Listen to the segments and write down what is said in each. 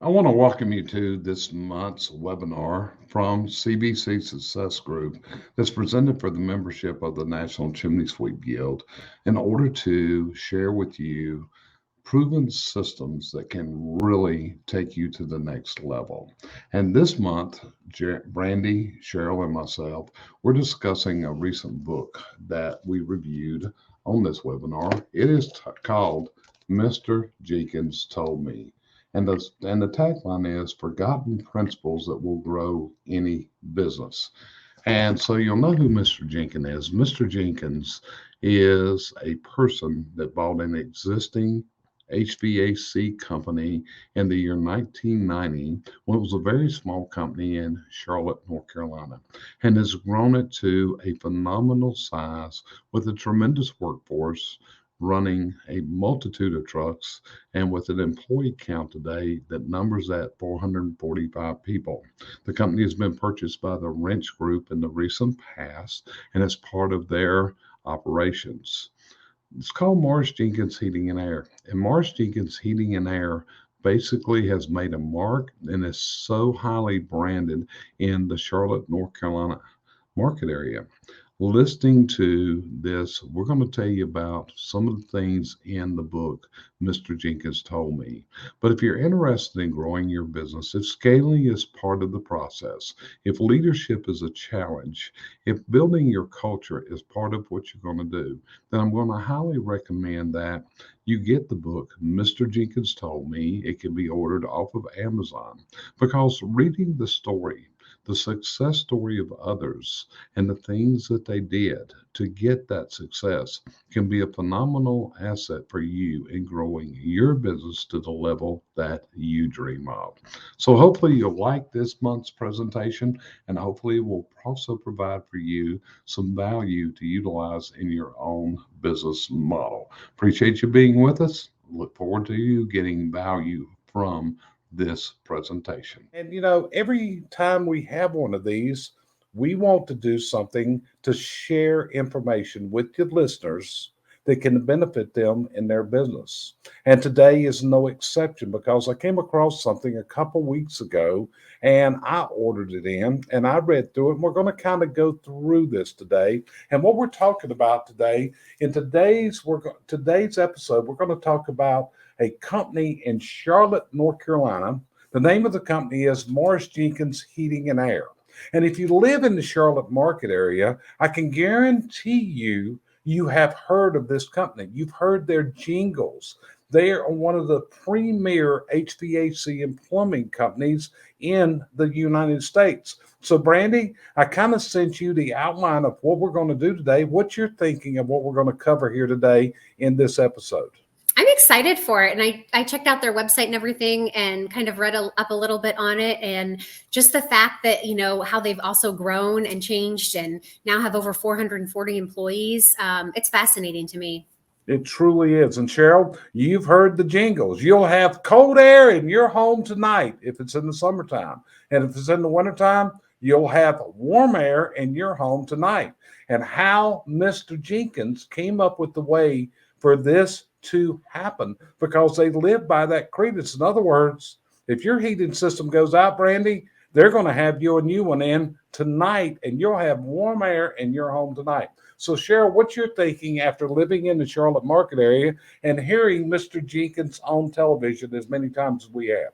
I want to welcome you to this month's webinar from CBC Success Group that's presented for the membership of the National Chimney Sweep Guild in order to share with you proven systems that can really take you to the next level. And this month, Brandy, Cheryl, and myself, we're discussing a recent book that we reviewed on this webinar. It is called Mr. Jenkins Told Me. And the tagline is Forgotten Principles That Will Grow Any Business. And so you'll know who Mr. Jenkins is. Mr. Jenkins is a person that bought an existing HVAC company in the year 1990 when it was a very small company in Charlotte, North Carolina, and has grown it to a phenomenal size with a tremendous workforce running a multitude of trucks and with an employee count today that numbers at 445 people. The company has been purchased by the Wrench Group in the recent past and is part of their operations. It's called Morris Jenkins Heating and Air. And Morris Jenkins Heating and Air basically has made a mark and is so highly branded in the Charlotte, North Carolina market area. Listening to this, we're going to tell you about some of the things in the book Mr. Jenkins told me. But if you're interested in growing your business, if scaling is part of the process, if leadership is a challenge, if building your culture is part of what you're going to do, then I'm going to highly recommend that you get the book Mr. Jenkins Told Me. It can be ordered off of Amazon because reading the success story of others and the things that they did to get that success can be a phenomenal asset for you in growing your business to the level that you dream of. So hopefully you'll like this month's presentation, and hopefully it will also provide for you some value to utilize in your own business model. Appreciate you being with us. Look forward to you getting value from this presentation. And every time we have one of these, we want to do something to share information with the listeners that can benefit them in their business. And today is no exception because I came across something a couple weeks ago and I ordered it in and I read through it. And we're going to kind of go through this today. And what we're talking about today, in today's episode, we're going to talk about a company in Charlotte, North Carolina. The name of the company is Morris Jenkins Heating and Air. And if you live in the Charlotte market area, I can guarantee you have heard of this company. You've heard their jingles. They are one of the premier HVAC and plumbing companies in the United States. So, Brandy, I kind of sent you the outline of what we're going to do today. What you're thinking of what we're going to cover here today in this episode? I'm excited for it. And I checked out their website and everything and kind of read up a little bit on it. And just the fact that, how they've also grown and changed and now have over 440 employees. It's fascinating to me. It truly is. And Cheryl, you've heard the jingles. You'll have cold air in your home tonight if it's in the summertime. And if it's in the wintertime, you'll have warm air in your home tonight. And how Mr. Jenkins came up with the way for this to happen because they live by that credence. In other words, if your heating system goes out, Brandy, they're going to have you a new one in tonight and you'll have warm air in your home tonight. So, Cheryl, what you're thinking after living in the Charlotte market area and hearing Mr. Jenkins on television as many times as we have?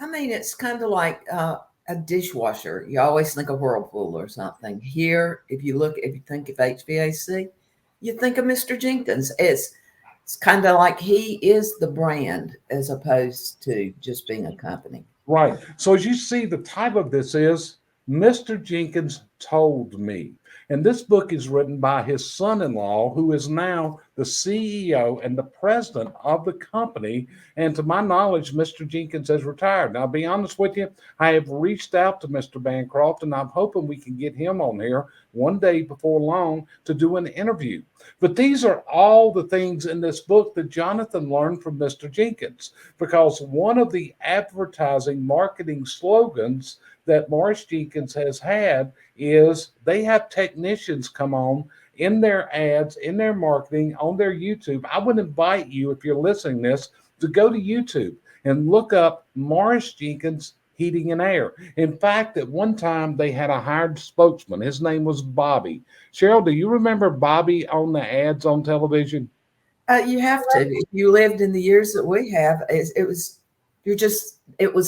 I mean, it's kind of like a dishwasher. You always think of Whirlpool or something. Here, if you think of HVAC, you think of Mr. Jenkins. It's kind of like he is the brand as opposed to just being a company. Right. So as you see, the title of this is Mr. Jenkins Told Me. And this book is written by his son-in-law, who is now the CEO and the president of the company. And to my knowledge, Mr. Jenkins has retired. Now, I'll be honest with you, I have reached out to Mr. Bancroft, and I'm hoping we can get him on here one day before long to do an interview. But these are all the things in this book that Jonathan learned from Mr. Jenkins, because one of the advertising marketing slogans that Morris Jenkins has had is they have technicians come on in their ads, in their marketing, on their YouTube. I would invite you, if you're listening to this, to go to YouTube and look up Morris Jenkins Heating and Air. In fact, at one time they had a hired spokesman. His name was Bobby. Cheryl, do you remember Bobby on the ads on television? You have to. If you lived in the years that we have, it was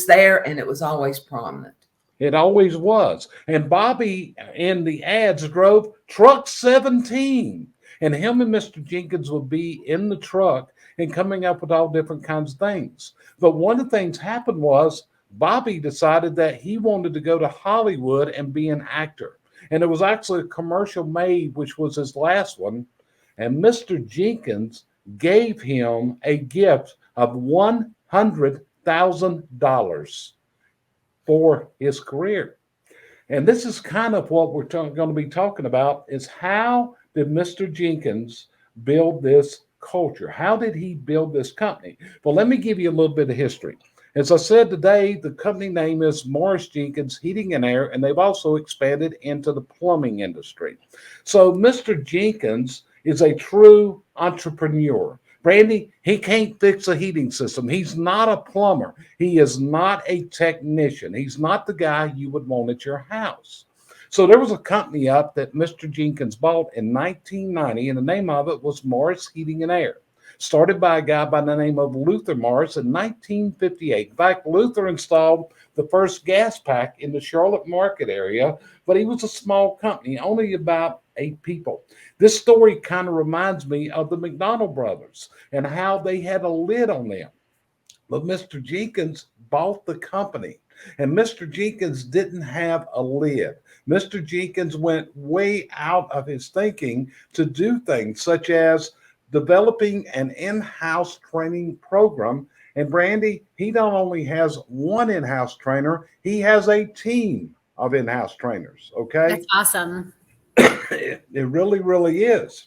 there and it was always prominent. It always was. And Bobby in the ads drove truck 17. And him and Mr. Jenkins would be in the truck and coming up with all different kinds of things. But one of the things happened was Bobby decided that he wanted to go to Hollywood and be an actor. And it was actually a commercial made, which was his last one. And Mr. Jenkins gave him a gift of $100,000 for his career. And this is kind of what we're going to be talking about is how did Mr. Jenkins build this culture? How did he build this company? Well, let me give you a little bit of history. As I said today, the company name is Morris Jenkins Heating and Air, and they've also expanded into the plumbing industry. So Mr. Jenkins is a true entrepreneur. Brandy, he can't fix a heating system. He's not a plumber. He is not a technician. He's not the guy you would want at your house. So there was a company up that Mr. Jenkins bought in 1990, and the name of it was Morris Heating and Air. Started by a guy by the name of Luther Morris in 1958. In fact, Luther installed the first gas pack in the Charlotte market area, but he was a small company, only about 8 people. This story kind of reminds me of the McDonald brothers and how they had a lid on them. But Mr. Jenkins bought the company, and Mr. Jenkins didn't have a lid. Mr. Jenkins went way out of his thinking to do things such as developing an in-house training program. And Brandy, he not only has one in-house trainer, he has a team of in-house trainers. Okay. That's awesome. It really, really is.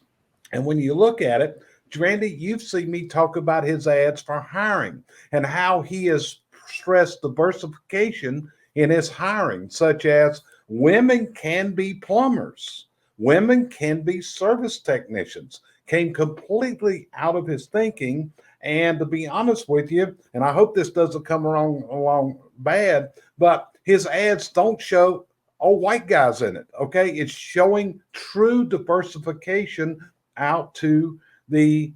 And when you look at it, Brandy, you've seen me talk about his ads for hiring and how he has stressed diversification in his hiring, such as women can be plumbers, women can be service technicians. Came completely out of his thinking. And to be honest with you, and I hope this doesn't come along bad, but his ads don't show all white guys in it. Okay. It's showing true diversification out to the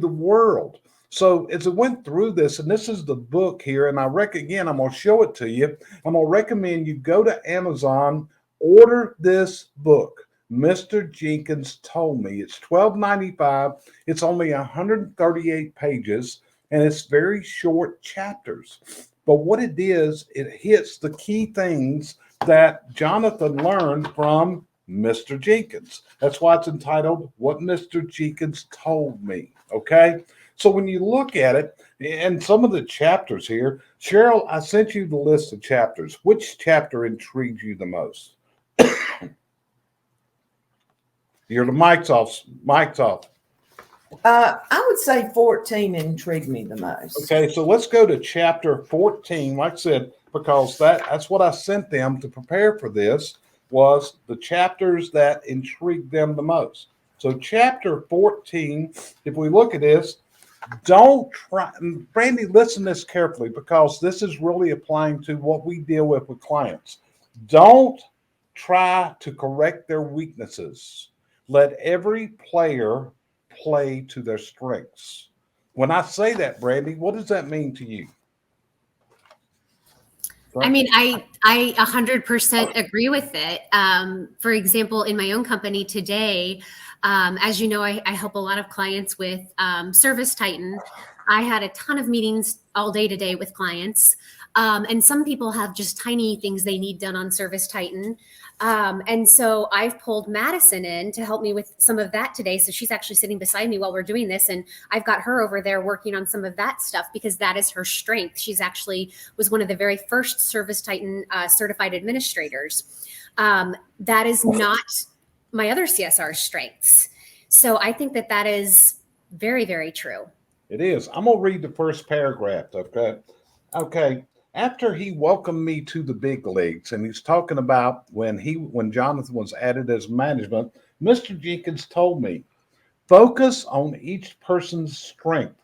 world. So as I went through this, and this is the book here, and I'm going to show it to you. I'm going to recommend you go to Amazon, order this book. Mr. Jenkins Told Me. It's $12.95. It's only 138 pages, and it's very short chapters. But what it is, it hits the key things that Jonathan learned from Mr. Jenkins. That's why it's entitled What Mr. Jenkins Told Me. Okay? So when you look at it, and some of the chapters here, Cheryl, I sent you the list of chapters. Which chapter intrigued you the most? Your mic's off. Mic's off. I would say 14 intrigued me the most. Okay, so let's go to chapter 14. Like I said, because that's what I sent them to prepare for this, was the chapters that intrigued them the most. So chapter 14, if we look at this, don't try, Brandy, listen to this carefully because this is really applying to what we deal with clients. Don't try to correct their weaknesses. Let every player play to their strengths. When I say that, Brandy, what does that mean to you? I mean, I 100% agree with it. For example, in my own company today, as you know, I help a lot of clients with Service Titan. I had a ton of meetings all day today with clients. And some people have just tiny things they need done on Service Titan. And so I've pulled Madison in to help me with some of that today. So she's actually sitting beside me while we're doing this. And I've got her over there working on some of that stuff because that is her strength. She's actually was one of the very first Service Titan certified administrators. That is not my other CSR strengths. So I think that is very, very true. It is. I'm going to read the first paragraph. Okay. After he welcomed me to the big leagues, and he's talking about when Jonathan was added as management, Mr. Jenkins told me, focus on each person's strength.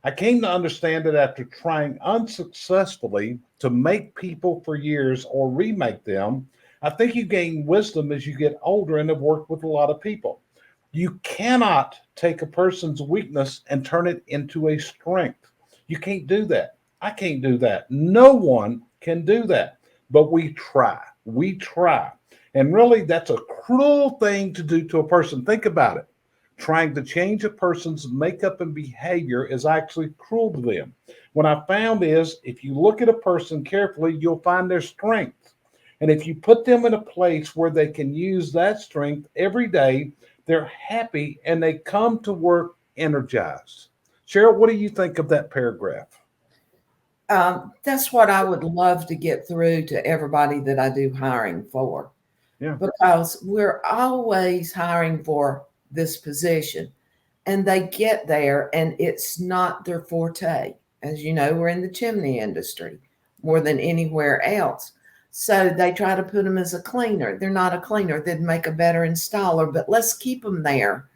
I came to understand it after trying unsuccessfully to make people for years or remake them. I think you gain wisdom as you get older and have worked with a lot of people. You cannot take a person's weakness and turn it into a strength. You can't do that. I can't do that. No one can do that. But we try. We try. And really, that's a cruel thing to do to a person. Think about it. Trying to change a person's makeup and behavior is actually cruel to them. What I found is if you look at a person carefully, you'll find their strength. And if you put them in a place where they can use that strength every day, they're happy and they come to work energized. Cheryl, what do you think of that paragraph? That's what I would love to get through to everybody that I do hiring for. Yeah. Because we're always hiring for this position and they get there and it's not their forte. As you know, we're in the chimney industry more than anywhere else. So they try to put them as a cleaner. They're not a cleaner. They'd make a better installer, but let's keep them there.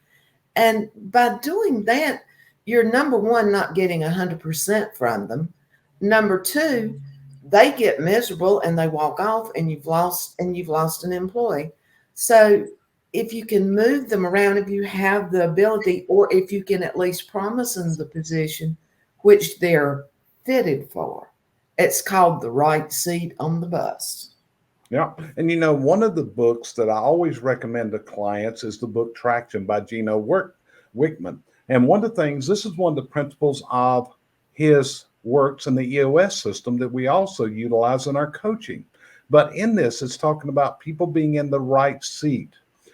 And by doing that, you're number one, not getting 100% from them. Number two, they get miserable and they walk off and you've lost an employee. So if you can move them around, if you have the ability, or if you can at least promise them the position which they're fitted for, it's called the right seat on the bus. Yeah. And one of the books that I always recommend to clients is the book Traction by Gino Wickman. And one of the things, this is one of the principles of his works in the EOS system that we also utilize in our coaching. But in this, it's talking about people being in the right seat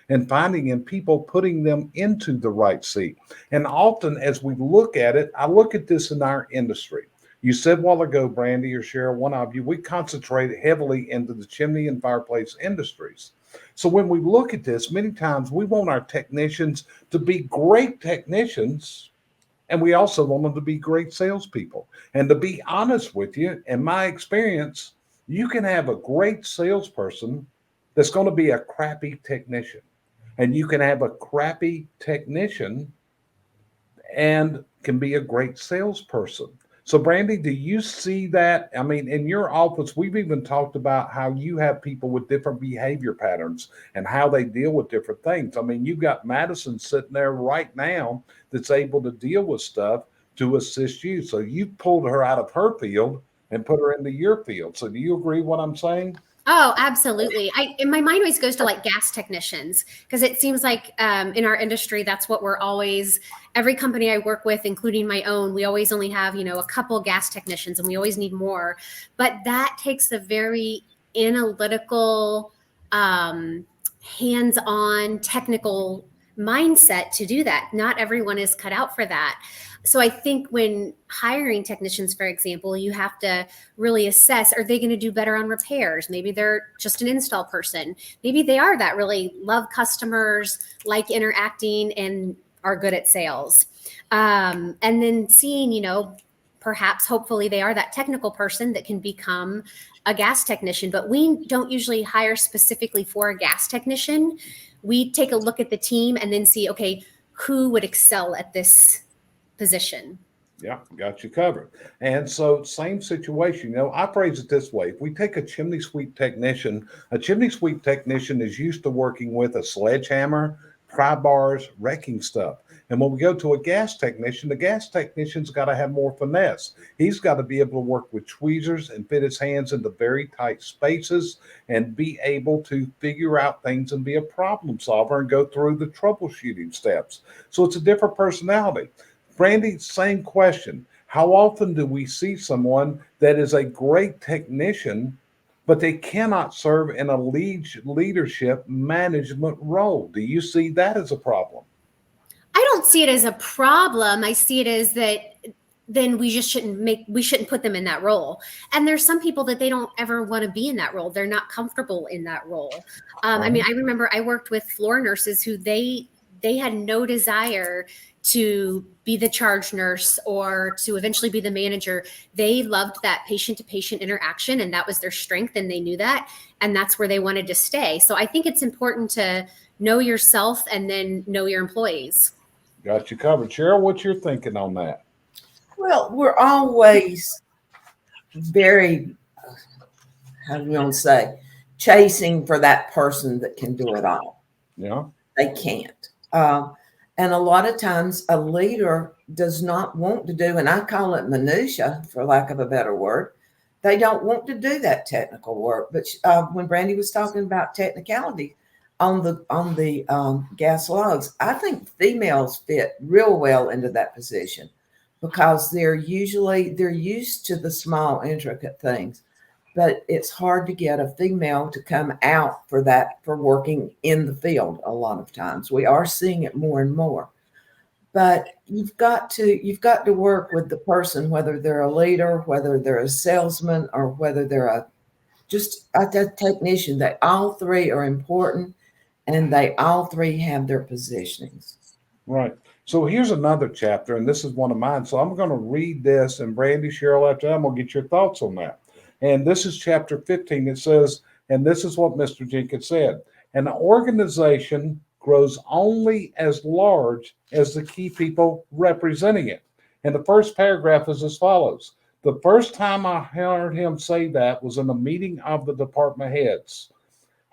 and finding in people putting them into the right seat. And often as we look at it, I look at this in our industry. You said a while ago, Brandy or Cheryl, one of you, we concentrate heavily into the chimney and fireplace industries. So when we look at this, many times we want our technicians to be great technicians, and we also want them to be great salespeople. And to be honest with you, in my experience, you can have a great salesperson that's going to be a crappy technician. And you can have a crappy technician and can be a great salesperson. So, Brandy, do you see that? I mean, in your office, we've even talked about how you have people with different behavior patterns and how they deal with different things. I mean, you've got Madison sitting there right now that's able to deal with stuff to assist you. So you pulled her out of her field and put her into your field. So do you agree what I'm saying? Oh, absolutely. And my mind always goes to like gas technicians, because it seems like in our industry, that's what we're always, every company I work with, including my own, we always only have, a couple gas technicians and we always need more. But that takes a very analytical, hands-on technical mindset to do that. Not everyone is cut out for that. So I think when hiring technicians, for example, you have to really assess, are they going to do better on repairs? Maybe they're just an install person. Maybe they are that really love customers, like interacting, and are good at sales. And then seeing, perhaps hopefully they are that technical person that can become a gas technician. But we don't usually hire specifically for a gas technician. We take a look at the team and then see, okay, who would excel at this position. Yeah, got you covered. And so same situation, I phrase it this way. If we take a chimney sweep technician is used to working with a sledgehammer, pry bars, wrecking stuff. And when we go to a gas technician, the gas technician's got to have more finesse. He's got to be able to work with tweezers and fit his hands into very tight spaces and be able to figure out things and be a problem solver and go through the troubleshooting steps. So it's a different personality. Brandy, same question. How often do we see someone that is a great technician, but they cannot serve in a leadership management role? Do you see that as a problem? I don't see it as a problem. I see it as that then we shouldn't put them in that role. And there's some people that they don't ever want to be in that role. They're not comfortable in that role. I mean, I remember I worked with floor nurses who they had no desire to be the charge nurse or to eventually be the manager. They loved that patient-to-patient interaction, and that was their strength, and they knew that, and that's where they wanted to stay. So I think it's important to know yourself and then know your employees. Got you covered. Cheryl, what's your thinking on that? Well, we're always very, how do you want to say, chasing for that person that can do it all. Yeah. They can't. And a lot of times a leader does not want to do, and I call it minutia for lack of a better word. They don't want to do that technical work. But when Brandy was talking about technicality on the gas logs, I think females fit real well into that position because they're used to the small intricate things. But it's hard to get a female to come out for working in the field. A lot of times we are seeing it more and more, but you've got to work with the person, whether they're a leader, whether they're a salesman, or whether they're just a technician. They all three are important, and they all three have their positionings. Right. So here's another chapter, and this is one of mine. So I'm going to read this, and Brandy, Cheryl, after that, I'm going to get your thoughts on that. And this is chapter 15. It says, and this is what Mr. Jenkins said, an organization grows only as large as the key people representing it. And the first paragraph is as follows. The first time I heard him say that was in a meeting of the department heads.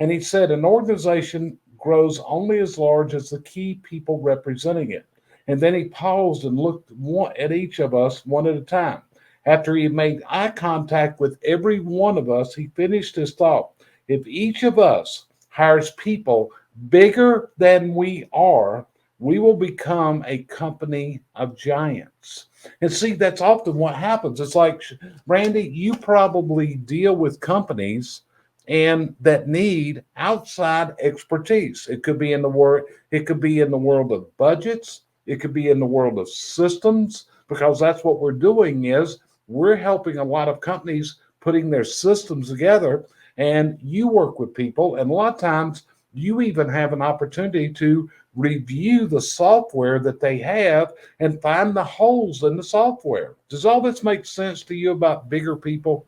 And he said, an organization grows only as large as the key people representing it. And then he paused and looked at each of us one at a time. After he made eye contact with every one of us, he finished his thought. If each of us hires people bigger than we are, we will become a company of giants. And see, that's often what happens. It's like, Randy, you probably deal with companies and that need outside expertise. It could be in the world of budgets, it could be in the world of systems, because that's what we're doing is we're helping a lot of companies putting their systems together, and you work with people, and a lot of times you even have an opportunity to review the software that they have and find the holes in the software. Does all this make sense to you about bigger people?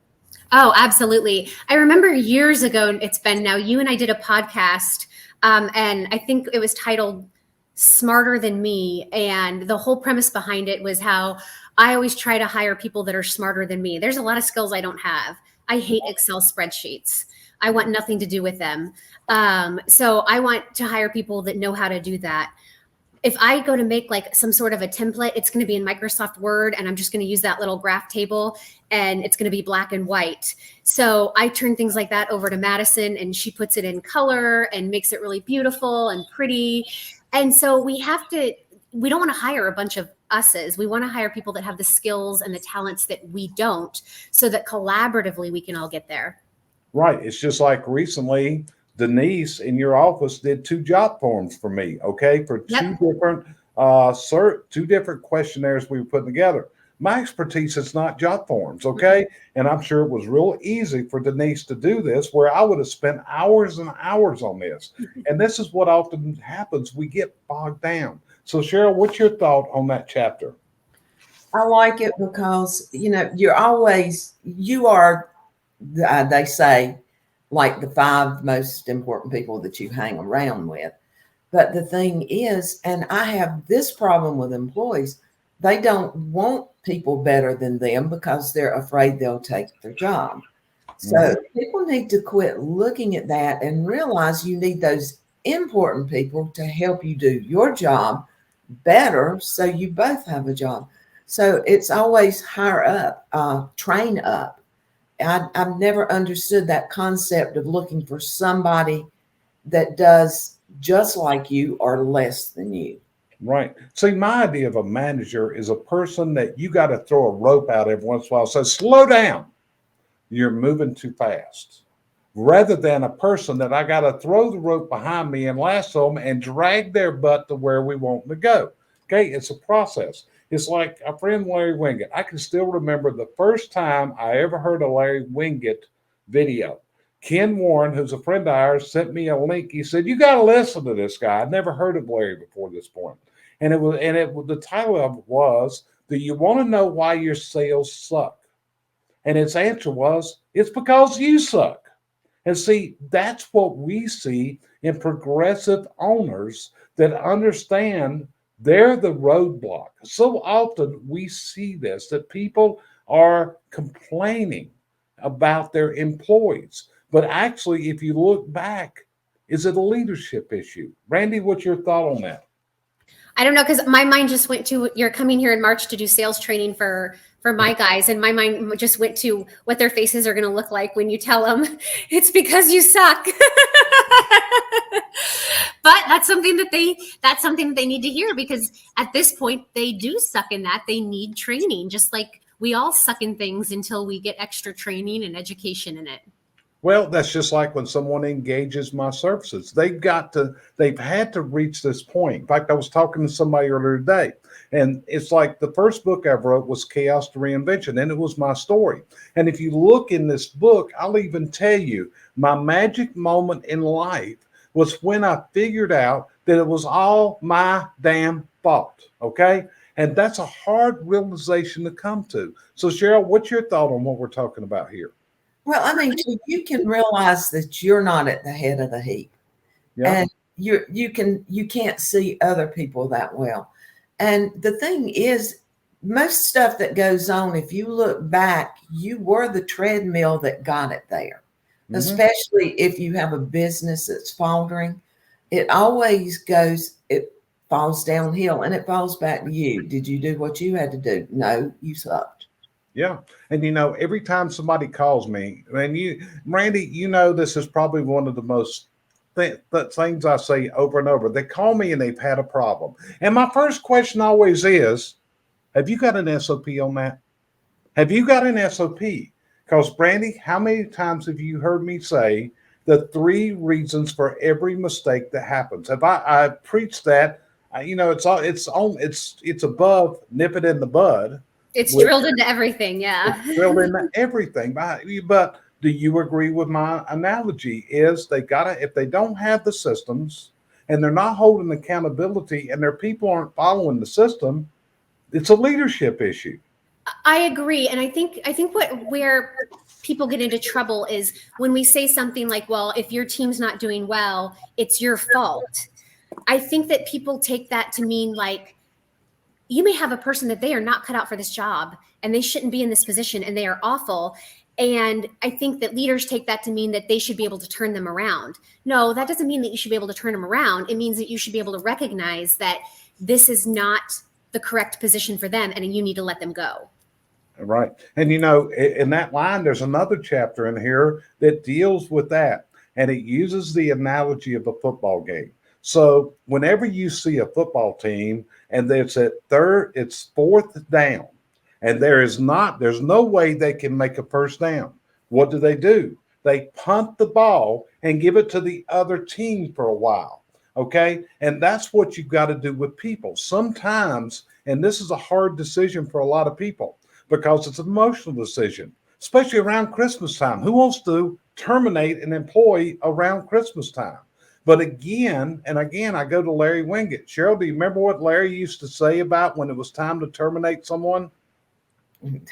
Oh, absolutely. I remember years ago, it's been now, you and I did a podcast, and I think it was titled Smarter Than Me. And the whole premise behind it was how I always try to hire people that are smarter than me. There's a lot of skills I don't have. I hate Excel spreadsheets. I want nothing to do with them. So I want to hire people that know how to do that. If I go to make like some sort of a template, it's going to be in Microsoft Word, and I'm just going to use that little graph table, and it's going to be black and white. So I turn things like that over to Madison, and she puts it in color and makes it really beautiful and pretty. And so we don't want to hire a bunch of us's. We want to hire people that have the skills and the talents that we don't, so that collaboratively we can all get there. Right. It's just like recently, Denise in your office did 2 job forms for me, okay, for Yep. two different questionnaires we were putting together. My expertise is not job forms, okay? And I'm sure it was real easy for Denise to do this, where I would have spent hours and hours on this. And this is what often happens. We get bogged down. So Cheryl, what's your thought on that chapter? I like it because, you are, they say, like the 5 most important people that you hang around with. But the thing is, and I have this problem with employees, they don't want people better than them because they're afraid they'll take their job. So people need to quit looking at that and realize you need those important people to help you do your job better, so you both have a job. So it's always hire up, train up. I've never understood that concept of looking for somebody that does just like you or less than you. Right. See, my idea of a manager is a person that you got to throw a rope out every once in a while. So slow down. You're moving too fast. Rather than a person that I got to throw the rope behind me and lasso them and drag their butt to where we want them to go. Okay. It's a process. It's like a friend, Larry Winget. I can still remember the first time I ever heard a Larry Winget video. Ken Warren, who's a friend of ours, sent me a link. He said, "You got to listen to this guy. I'd never heard of Larry before this point." And the title of it was, "Do you want to know why your sales suck?" And his answer was, "It's because you suck." And see, that's what we see in progressive owners that understand They're the roadblock. So often we see this, that people are complaining about their employees. But actually, if you look back, is it a leadership issue? Randy, what's your thought on that? I don't know, because my mind just went to, you're coming here in March to do sales training for my guys, and my mind just went to what their faces are going to look like when you tell them it's because you suck. But that's something that they need to hear, because at this point they do suck in that. They need training, just like we all suck in things until we get extra training and education in it. Well, that's just like when someone engages my services. They've had to reach this point. In fact, I was talking to somebody earlier today, and it's like the first book I wrote was Chaos to Reinvention, and it was my story. And if you look in this book, I'll even tell you my magic moment in life was when I figured out that it was all my damn fault. Okay. And that's a hard realization to come to. So, Cheryl, what's your thought on what we're talking about here? Well, I mean, you can realize that you're not at the head of the heap, Yeah. and you can't see other people that well. And the thing is, most stuff that goes on, if you look back, you were the treadmill that got it there. Mhm. Especially if you have a business that's faltering, it falls downhill and it falls back to you. Did you do what you had to do? No, you sucked. Yeah. And every time somebody calls me, and Randy, this is probably one of the most things I say over and over. They call me and they've had a problem. And my first question always is, have you got an SOP on that? Have you got an SOP? Because, Brandy, how many times have you heard me say the 3 reasons for every mistake that happens? Have I preached that? It's above nip it in the bud. It's drilled into everything. Yeah. It's drilled into everything. But do you agree with my analogy? Is if they don't have the systems and they're not holding accountability and their people aren't following the system, it's a leadership issue. I agree. And I think where people get into trouble is when we say something like, well, if your team's not doing well, it's your fault. I think that people take that to mean like, you may have a person that they are not cut out for this job and they shouldn't be in this position and they are awful. And I think that leaders take that to mean that they should be able to turn them around. No, that doesn't mean that you should be able to turn them around. It means that you should be able to recognize that this is not the correct position for them and you need to let them go. Right. And in that line, there's another chapter in here that deals with that. And it uses the analogy of a football game. So whenever you see a football team and it's 4th down, and there's no way they can make a first down, what do? They punt the ball and give it to the other team for a while. Okay. And that's what you've got to do with people sometimes. And this is a hard decision for a lot of people because it's an emotional decision, especially around Christmas time. Who wants to terminate an employee around Christmas time? But again, I go to Larry Winget. Cheryl, do you remember what Larry used to say about when it was time to terminate someone?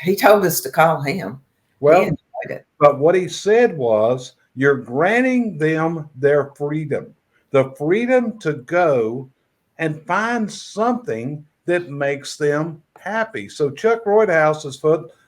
He told us to call him. Well, but what he said was, you're granting them their freedom, the freedom to go and find something that makes them happy. So Chuck Reuterhaus's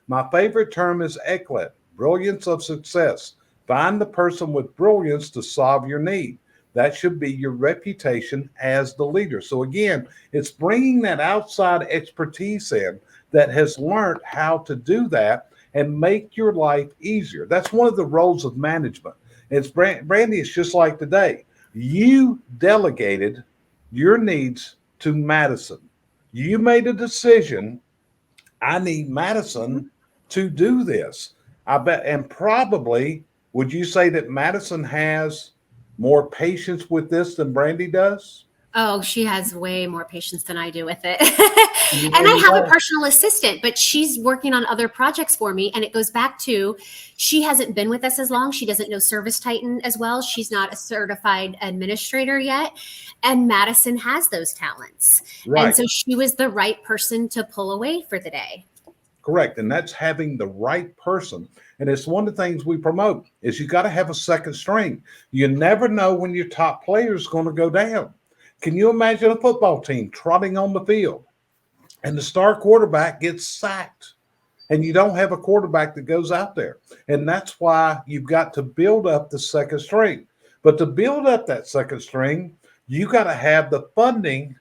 my favorite term is ECLET, brilliance of success. Find the person with brilliance to solve your need. That should be your reputation as the leader. So again, it's bringing that outside expertise in that has learned how to do that and make your life easier. That's one of the roles of management. It's Brandy, it's just like today. You delegated your needs to Madison. You made a decision. I need Madison to do this. I bet, and probably, would you say that Madison has more patience with this than Brandy does? Oh, she has way more patience than I do with it. And I have a personal assistant, but she's working on other projects for me. And it goes back to, she hasn't been with us as long. She doesn't know ServiceTitan as well. She's not a certified administrator yet. And Madison has those talents. Right. And so she was the right person to pull away for the day. Correct. And that's having the right person. And it's one of the things we promote is you got to have a second string. You never know when your top player is going to go down. Can you imagine a football team trotting on the field and the star quarterback gets sacked? And you don't have a quarterback that goes out there. And that's why you've got to build up the second string. But to build up that second string, you got to have the funding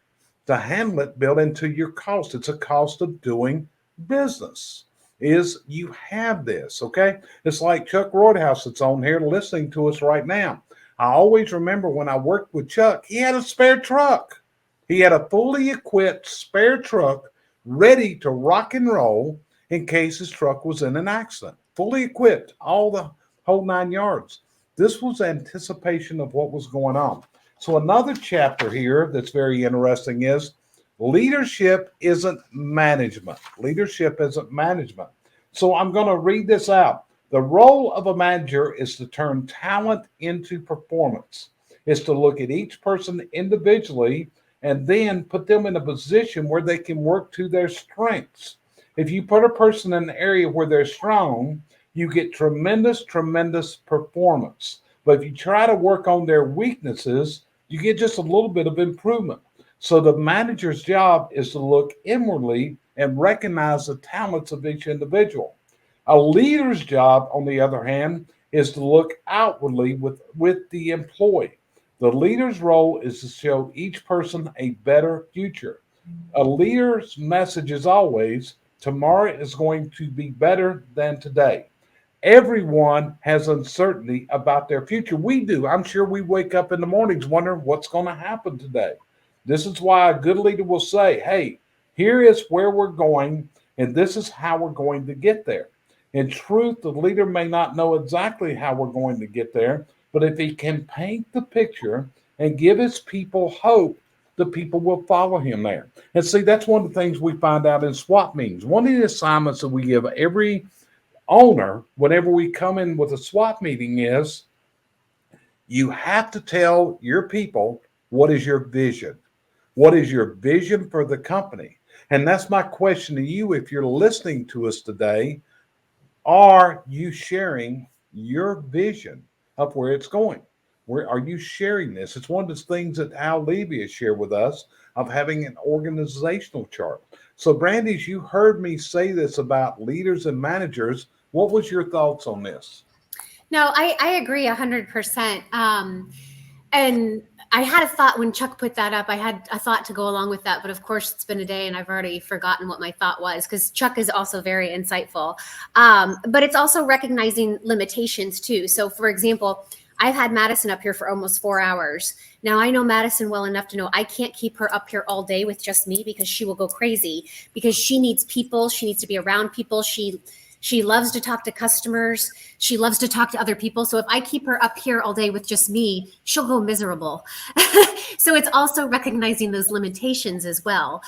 to handle it built into your cost. It's a cost of doing business. Is you have this, okay? It's like Chuck Roydhouse that's on here listening to us right now. I always remember when I worked with Chuck, he had a spare truck. He had a fully equipped spare truck ready to rock and roll in case his truck was in an accident. Fully equipped, all the whole 9 yards. This was anticipation of what was going on. So another chapter here that's very interesting is leadership isn't management. Leadership isn't management. So I'm going to read this out. The role of a manager is to turn talent into performance. It's to look at each person individually and then put them in a position where they can work to their strengths. If you put a person in an area where they're strong, you get tremendous performance. But if you try to work on their weaknesses, you get just a little bit of improvement. So the manager's job is to look inwardly and recognize the talents of each individual. A leader's job, on the other hand, is to look outwardly with the employee. The leader's role is to show each person a better future. A leader's message is always, tomorrow is going to be better than today. Everyone has uncertainty about their future. We do. I'm sure we wake up in the mornings wondering what's going to happen today. This is why a good leader will say, hey, here is where we're going, and this is how we're going to get there. In truth, the leader may not know exactly how we're going to get there, but if he can paint the picture and give his people hope, the people will follow him there. And see, that's one of the things we find out in SWAT meetings. One of the assignments that we give every owner whenever we come in with a SWAT meeting is you have to tell your people what is your vision. What is your vision for the company? And that's my question to you. If you're listening to us today, are you sharing your vision of where it's going? Where are you sharing this? It's one of the things that Al Levy has shared with us of having an organizational chart. So, Brandy, you heard me say this about leaders and managers. What was your thoughts on this? No, I agree 100%. And I had a thought when Chuck put that up. I had a thought to go along with that, but of course it's been a day and I've already forgotten what my thought was because Chuck is also very insightful. But it's also recognizing limitations too. So, for example, I've had Madison up here for almost 4 hours. Now I know Madison well enough to know I can't keep her up here all day with just me because she will go crazy because she needs people. She needs to be around people. She loves to talk to customers. She loves to talk to other people. So if I keep her up here all day with just me, she'll go miserable. So it's also recognizing those limitations as well.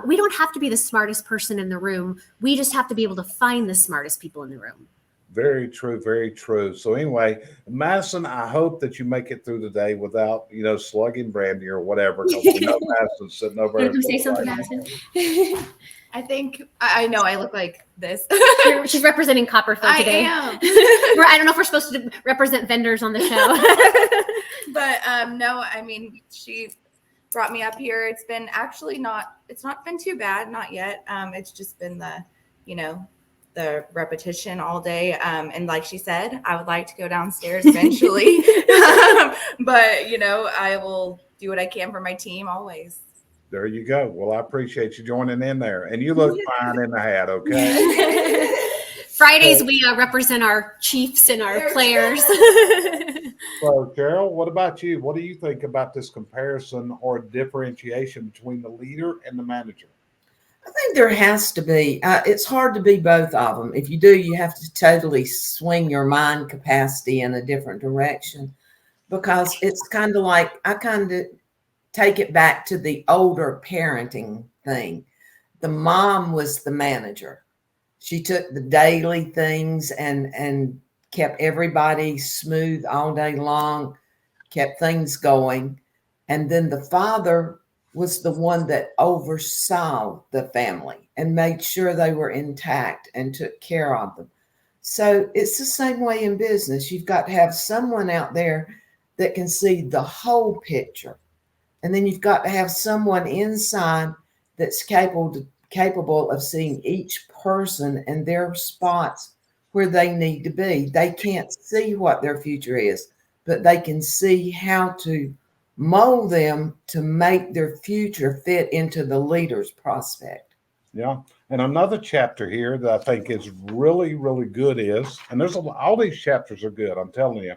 We don't have to be the smartest person in the room. We just have to be able to find the smartest people in the room. Very true, very true. So anyway, Madison, I hope that you make it through the day without, slugging Brandy or whatever. Because we know Madison's sitting over there. Can you say something, Madison? I think I know I look like this. She's representing Copperfield today. I am. I don't know if we're supposed to represent vendors on the show. But no, I mean, she brought me up here. It's been actually it's not been too bad, not yet. It's just been the repetition all day. And like she said, I would like to go downstairs eventually. But I will do what I can for my team always. There you go. Well, I appreciate you joining in there. And you look fine in the hat, okay? Fridays, we represent our Chiefs and our players. So, Carol, what about you? What do you think about this comparison or differentiation between the leader and the manager? I think there has to be. It's hard to be both of them. If you do, you have to totally swing your mind capacity in a different direction because it's kind of like I kind of take it back to the older parenting thing. The mom was the manager. She took the daily things and kept everybody smooth all day long, kept things going. And then the father was the one that oversaw the family and made sure they were intact and took care of them. So it's the same way in business. You've got to have someone out there that can see the whole picture. And then you've got to have someone inside that's capable of seeing each person and their spots where they need to be. They can't see what their future is, but they can see how to mold them to make their future fit into the leader's prospect. Yeah. And another chapter here that I think is really, really good is, and all these chapters are good, I'm telling you,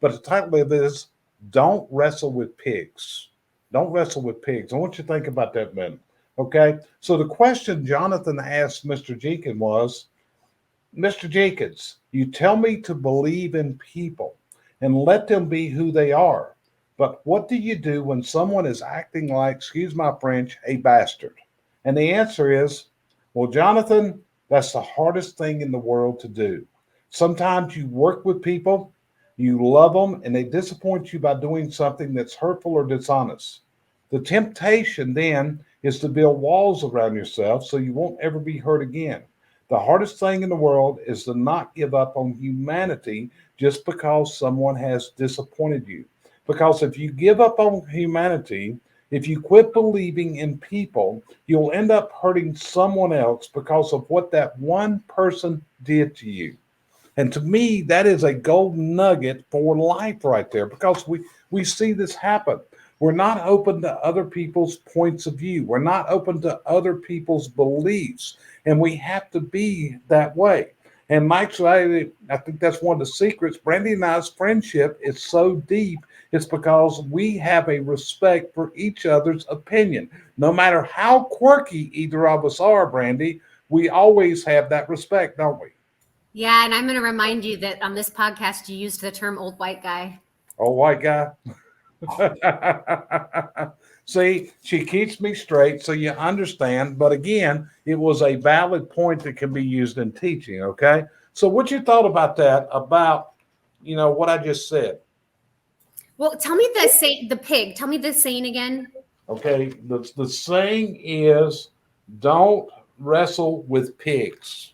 but the title of it is Don't Wrestle with Pigs. Don't wrestle with pigs. I want you to think about that a minute. Okay. So the question Jonathan asked Mr. Jenkins was, Mr. Jenkins, you tell me to believe in people and let them be who they are. But what do you do when someone is acting like, excuse my French, a bastard? And the answer is, well, Jonathan, that's the hardest thing in the world to do. Sometimes you work with people, you love them, and they disappoint you by doing something that's hurtful or dishonest. The temptation then is to build walls around yourself so you won't ever be hurt again. The hardest thing in the world is to not give up on humanity just because someone has disappointed you. Because if you give up on humanity, if you quit believing in people, you'll end up hurting someone else because of what that one person did to you. And to me, that is a golden nugget for life right there, because we see this happen. We're not open to other people's points of view. We're not open to other people's beliefs. And we have to be that way. And Mike's right. I think that's one of the secrets. Brandy and I's friendship is so deep. It's because we have a respect for each other's opinion. No matter how quirky either of us are, Brandy, we always have that respect, don't we? Yeah, and I'm going to remind you that on this podcast, you used the term old white guy. Old white guy. See, she keeps me straight so you understand. But again, it was a valid point that can be used in teaching, okay? So what you thought about that, about, what I just said? Well, tell me the pig. Tell me the saying again. Okay, the saying is, don't wrestle with pigs.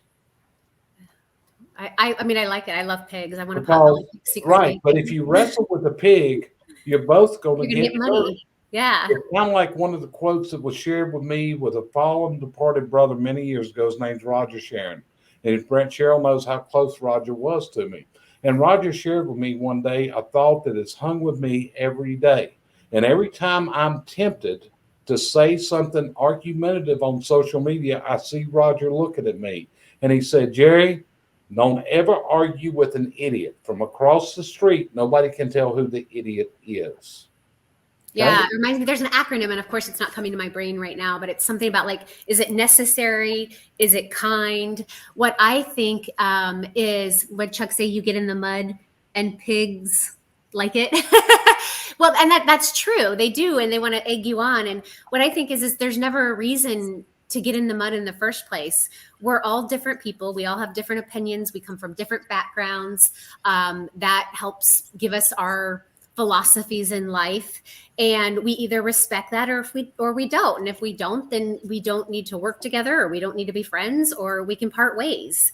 I mean, I like it. I love pigs. I want to Because, pop secretly. right, but if you wrestle with a pig, you're both going to You're gonna get get money. Yeah. It's kind of like one of the quotes that was shared with me with a fallen departed brother many years ago. His name's Roger Sharon. And Brent Sherrill knows how close Roger was to me. And Roger shared with me one day a thought that has hung with me every day. And every time I'm tempted to say something argumentative on social media, I see Roger looking at me. And he said, Jerry, don't ever argue with an idiot. From across the street, nobody can tell who the idiot is. Yeah, it reminds me, there's an acronym, and of course it's not coming to my brain right now, but it's something about like, is it necessary? Is it kind? What I think is what Chuck say, you get in the mud and pigs like it. Well, and that's true. They do, and they want to egg you on. And what I think is there's never a reason to get in the mud in the first place. We're all different people. We all have different opinions. We come from different backgrounds. That helps give us our philosophies in life, and we either respect that or we don't. And if we don't, then we don't need to work together, or we don't need to be friends, or we can part ways.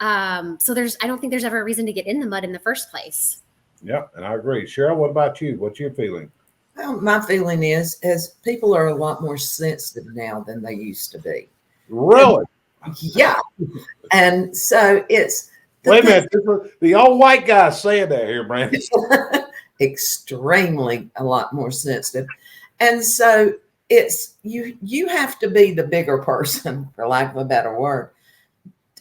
So I don't think there's ever a reason to get in the mud in the first place. Yeah, and I agree. Cheryl, what about you? What's your feeling? Well, my feeling is people are a lot more sensitive now than they used to be. Really? Yeah. And so it's wait a minute, the old white guy saying that here, Brandon. Extremely a lot more sensitive. And so it's you have to be the bigger person, for lack of a better word.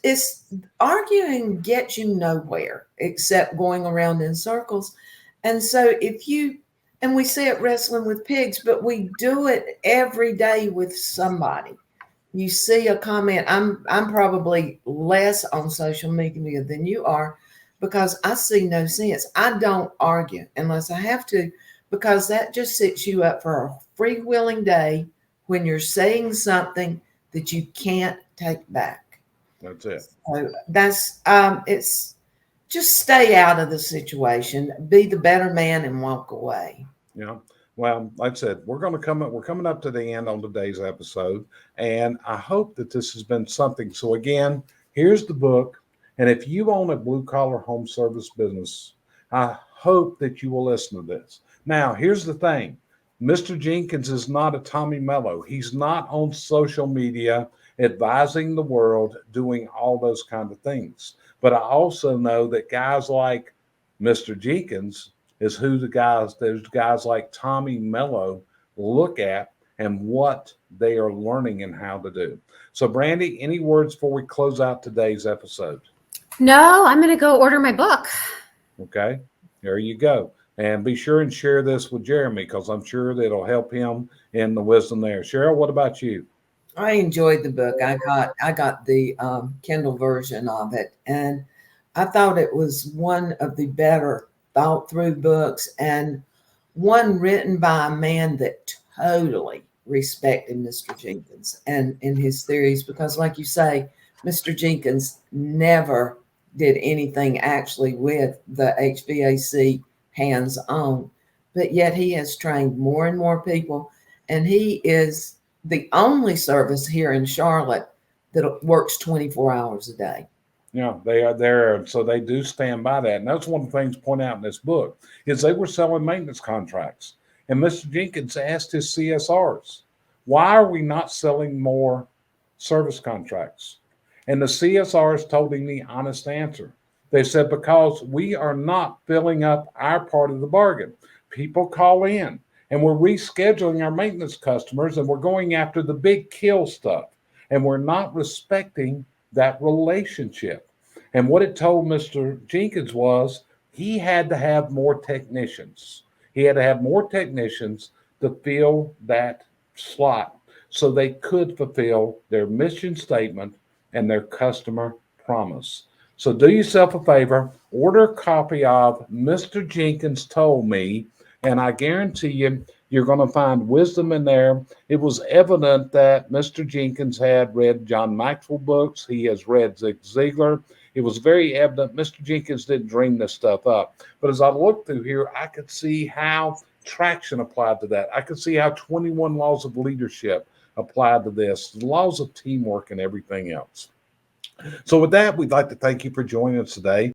It's arguing gets you nowhere except going around in circles. And so and we say it wrestling with pigs, but we do it every day with somebody. You see a comment. I'm probably less on social media than you are, because I see no sense. I don't argue unless I have to, because that just sets you up for a freewheeling day when you're saying something that you can't take back. That's it. So that's it's just stay out of the situation, be the better man, and walk away. Yeah. Well, like I said, we're coming up to the end on today's episode, and I hope that this has been something. So again, here's the book. And if you own a blue-collar home service business, I hope that you will listen to this. Now, here's the thing. Mr. Jenkins is not a Tommy Mello. He's not on social media advising the world, doing all those kind of things. But I also know that guys like Mr. Jenkins is who those guys like Tommy Mello look at and what they are learning and how to do. So, Brandy, any words before we close out today's episode? No, I'm going to go order my book. Okay, there you go. And be sure and share this with Jeremy, because I'm sure that it'll help him in the wisdom there. Cheryl, what about you? I enjoyed the book. I got the Kindle version of it, and I thought it was one of the better thought through books, and one written by a man that totally respected Mr. Jenkins and in his theories, because like you say, Mr. Jenkins never did anything actually with the HVAC hands on, but yet he has trained more and more people, and he is the only service here in Charlotte that works 24 hours a day. Yeah, they are there. So they do stand by that. And that's one of the things pointed out in this book is they were selling maintenance contracts. And Mr. Jenkins asked his CSRs, why are we not selling more service contracts? And the CSRs told him the honest answer. They said, because we are not filling up our part of the bargain. People call in and we're rescheduling our maintenance customers and we're going after the big kill stuff. And we're not respecting that relationship. And what it told Mr. Jenkins was he had to have more technicians. He had to have more technicians to fill that slot so they could fulfill their mission statement and their customer promise. So do yourself a favor, order a copy of Mr. Jenkins Told Me, and I guarantee you, you're going to find wisdom in there. It was evident that Mr. Jenkins had read John Maxwell books. He has read Zig Ziglar. It was very evident Mr. Jenkins didn't dream this stuff up. But as I looked through here, I could see how traction applied to that. I could see how 21 laws of leadership applied to this, the laws of teamwork and everything else. So with that, we'd like to thank you for joining us today.